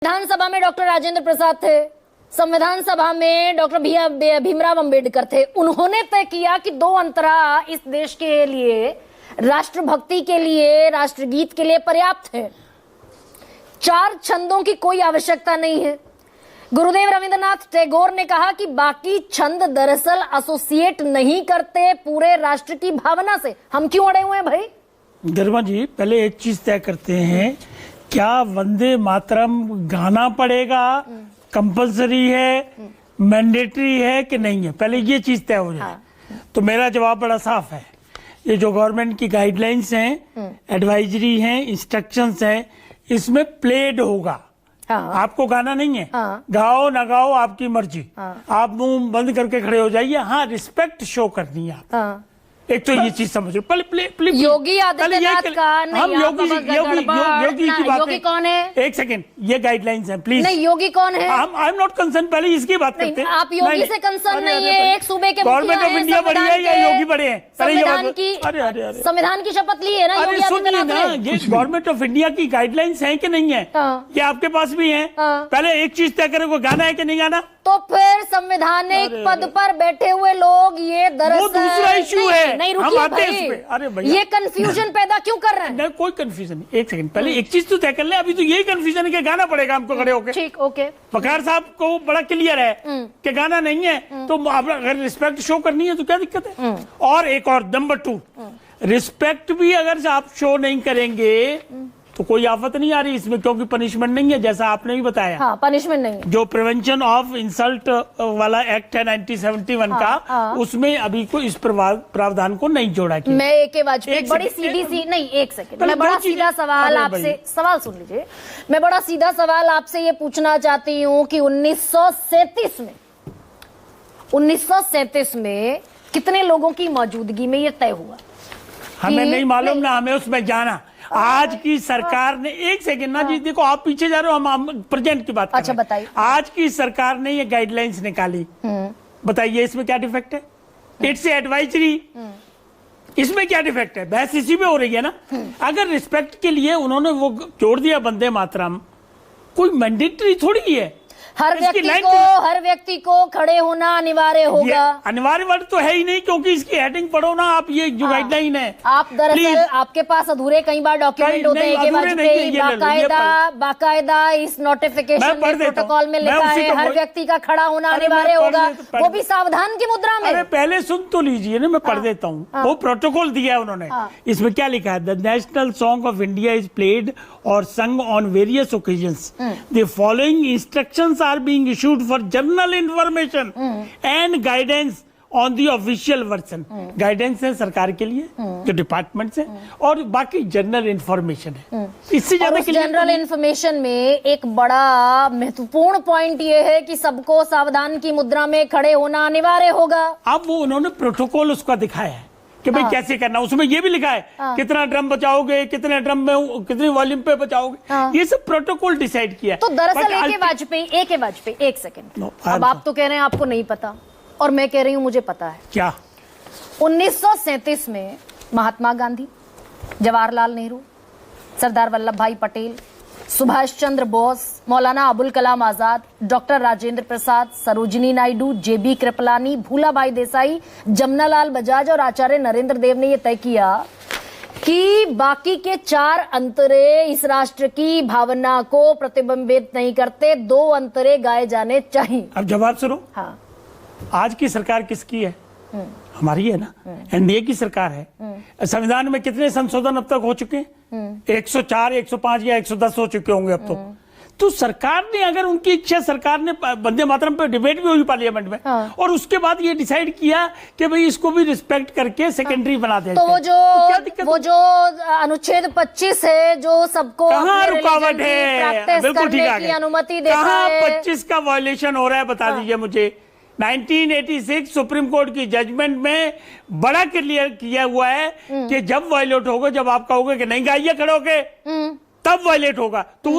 विधानसभा में डॉक्टर राजेंद्र प्रसाद थे, संविधान सभा में डॉक्टर भीमराव अंबेडकर थे। उन्होंने तय किया कि 2 अंतरा इस देश के लिए, राष्ट्रभक्ति के लिए, राष्ट्रगीत के लिए पर्याप्त है। 4 छंदों की कोई आवश्यकता नहीं है। गुरुदेव रविंद्रनाथ टैगोर ने कहा कि बाकी छंद दरअसल एसोसिएट नहीं करते पूरे राष्ट्र की भावना से। हम क्यों अड़े हुए हैं भाई? गरिमा जी, पहले एक चीज तय करते हैं, क्या वंदे मातरम गाना पड़ेगा, कंपलसरी है, मैंडेटरी है कि नहीं है? पहले ये चीज तय हो जाए। तो मेरा जवाब बड़ा साफ है। ये जो गवर्नमेंट की गाइडलाइंस हैं, एडवाइजरी हैं, इंस्ट्रक्शंस हैं, इसमें प्लेड होगा। आपको गाना नहीं है, गाओ ना गाओ आपकी मर्जी, आप मुंह बंद करके खड़े हो जाइए। हाँ, रिस्पेक्ट शो करनी है आप। एक तो ये चीज समझो। पहले योगी आदित्यनाथ का नहीं, हम योगी की बात योगी कौन है? एक सेकंड, ये गाइडलाइंस हैं, प्लीज। नहीं, योगी कौन है? आई एम नॉट कंसर्न, पहले इसकी बात करते हैं। आप योगी से कंसर्न नहीं है। एक सूबे के गवर्नमेंट ऑफ इंडिया बड़ी है या योगी बड़े हैं? संविधान की शपथ ली है ना योगी आदित्यनाथ ने। ये गवर्नमेंट ऑफ इंडिया की गाइडलाइंस है कि नहीं है? ये आपके पास भी है। पहले एक चीज तय करें, वो गाना है कि नहीं गाना। तो फिर संवैधानिक पद पर बैठे हुए लोग ये दरअसल वो दूसरा इशू है। नहीं, हम आते हैं इस पे। अरे भैया, ये कंफ्यूजन पैदा क्यों कर रहे हैं? नहीं, कोई कंफ्यूजन नहीं। एक सेकंड, पहले एक चीज तो तय कर ले। अभी तो यही कंफ्यूजन है कि गाना पड़ेगा हमको खड़े होके। ठीक, ओके। वकार साहब को बड़ा क्लियर है कि गाना नहीं है, तो अगर रिस्पेक्ट शो करनी है तो क्या दिक्कत है? और एक और नंबर 2, रिस्पेक्ट भी अगर आप शो नहीं करेंगे तो कोई आफत नहीं आ रही इसमें, क्योंकि पनिशमेंट नहीं है, जैसा आपने भी बताया। हाँ, पनिशमेंट नहीं है। जो प्रिवेंशन ऑफ इंसल्ट वाला एक्ट है 1971 का, उसमें अभी को इस प्रावधान को नहीं जोड़ा गया। मैं एक वाजपेयी बड़ी सीधी सी नहीं, एक सेकंड, मैं बड़ा सीधा सवाल आपसे, सवाल सुन लीजिए। मैं बड़ा सीधा सवाल आपसे ये पूछना चाहती हूँ कि 1937 में कितने लोगों की मौजूदगी में ये तय हुआ? हमें नहीं मालूम ना, हमें उसमें जाना। आज की सरकार ने, एक सेकेंड ना जी, देखो आप पीछे जा रहे हो, हम प्रेजेंट की बात कर रहे हैं। अच्छा, बताइए। आज की सरकार ने ये गाइडलाइंस निकाली, बताइए इसमें क्या डिफेक्ट है? इट्स एडवाइजरी, इसमें क्या डिफेक्ट है? बहस इसी में हो रही है ना। अगर रिस्पेक्ट के लिए उन्होंने वो जोड़ दिया वंदे मातरम, कोई मैंडेटरी थोड़ी है। हर व्यक्ति को खड़े होना अनिवार्य होगा। अनिवार्य वर्ड तो है ही नहीं, क्योंकि इसकी हेडिंग पढ़ो ना आप, ये जो गाइडलाइन है। आप दरअसल आपके पास अधूरे कई बार डॉक्यूमेंट होते हैं, बाकायदा इस नोटिफिकेशन में, प्रोटोकॉल में लिखा है हर व्यक्ति का खड़ा होना अनिवार्य होगा, वो भी सावधान की मुद्रा में। अरे पहले सुन तो लीजिए ना, मैं पढ़ देता हूँ। वो प्रोटोकॉल दिया है उन्होंने। इसमें क्या लिखा है? The national song of India is played और sung on various occasions. The following instructions are being issued for general information and guidance on the official version. Guidance है सरकार के लिए, जो डिपार्टमेंट्स है, और बाकी जनरल इंफॉर्मेशन है। इससे ज्यादा जनरल इंफॉर्मेशन में एक बड़ा महत्वपूर्ण पॉइंट ये है कि सबको सावधान की मुद्रा में खड़े होना अनिवार्य होगा। अब वो उन्होंने प्रोटोकॉल उसका दिखाया है कि भाई कैसे करना। उसमें ये भी लिखा है कितना ड्रम बचाओगे, कितने ड्रम में कितनी वॉल्यूम पे बचाओगे, ये सब प्रोटोकॉल डिसाइड किया। तो दरअसल वाजपेयी, एक सेकंड, अब आप तो कह रहे हैं आपको नहीं पता, और मैं कह रही हूँ मुझे पता है। क्या? 1937 में महात्मा गांधी, जवाहरलाल नेहरू, सरदार वल्लभ भाई पटेल, सुभाष चंद्र बोस, मौलाना अबुल कलाम आजाद, डॉक्टर राजेंद्र प्रसाद, सरोजिनी नायडू, जेबी कृपलानी, भूलाबाई देसाई, जमनालाल बजाज और आचार्य नरेंद्र देव ने यह तय किया कि बाकी के 4 अंतरे इस राष्ट्र की भावना को प्रतिबिंबित नहीं करते, 2 अंतरे गाए जाने चाहिए। अब जवाब सुनो। हाँ, आज की सरकार किसकी है? हमारी है ना, एनडीए की सरकार है। संविधान में कितने संशोधन अब तक हो चुके हैं? 104, 105 या 110 हो चुके होंगे अब तो सरकार ने, अगर उनकी इच्छा, सरकार ने वंदे मातरम पे डिबेट भी हुई पार्लियामेंट में, और उसके बाद ये डिसाइड किया कि भाई इसको भी रिस्पेक्ट करके सेकेंडरी बना देते। तो वो जो अनुच्छेद 25 है, जो सबको कहाँ रुकावट है? बिल्कुल ठीक है, अनुमति देता है। 25 का वायलेशन हो रहा है, बता दीजिए मुझे। 1986 सुप्रीम कोर्ट की जजमेंट में बड़ा क्लियर किया हुआ है कि जब वायलेट होगा, जब आप कहोगे कि नहीं गाइए खड़े होके, तब वायलेट होगा। तो